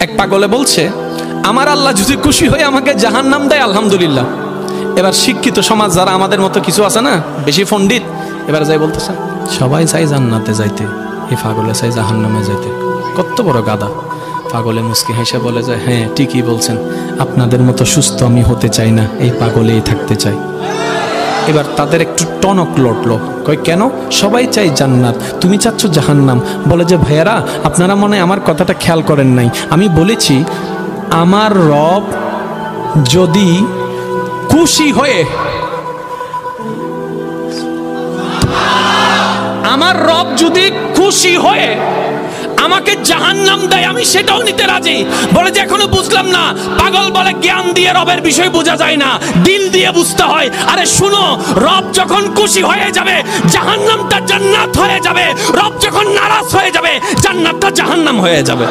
এক পাগলে বলছে, আমার আল্লাহ যদি খুশি হয়ে আমাকে জাহান্নাম দেয় আলহামদুলিল্লাহ। এবার শিক্ষিত সমাজ যারা আমাদের মতো কিছু আছে না, বেশি পণ্ডিত, এবার যাই বলতেছে সবাই চাই জান্নাতে যাইতে, এই পাগলে চাই জাহান্নামে যাইতে। কত বড় গাদা। পাগলে মুস্কি হেসে বলে যায়, হ্যাঁ ঠিকই বলছেন, আপনাদের মতো সুস্থ আমি হতে চাই না, এই পাগলেই থাকতে চাই। এবার তাদের একটু টনক লটলো, কই কেন? সবাই চাই জান্নাত, তুমি চাচ্ছ জাহান্নাম। বলে যে ভাইয়ারা, আপনারা মনে হয় আমার কথাটা খেয়াল করেন নাই। আমি বলেছি আমার রব যদি খুশি হয়ে, আমার রব যদি খুশি হয়ে আমাকে জাহান্নাম দেয়, আমি সেটাও নিতে রাজি। বলে যে এখনো বুঝলাম না। পাগল বলে জ্ঞান দিয়ে রবের বিষয় বোঝা যায় না, দিল দিয়ে বুঝতে হয়। আরে শুনো, রব যখন খুশি হয়ে যাবে জাহান্নামটা জান্নাত হয়ে যাবে, রব যখন নারাজ হয়ে যাবে জান্নাতটা জাহান্নাম হয়ে যাবে।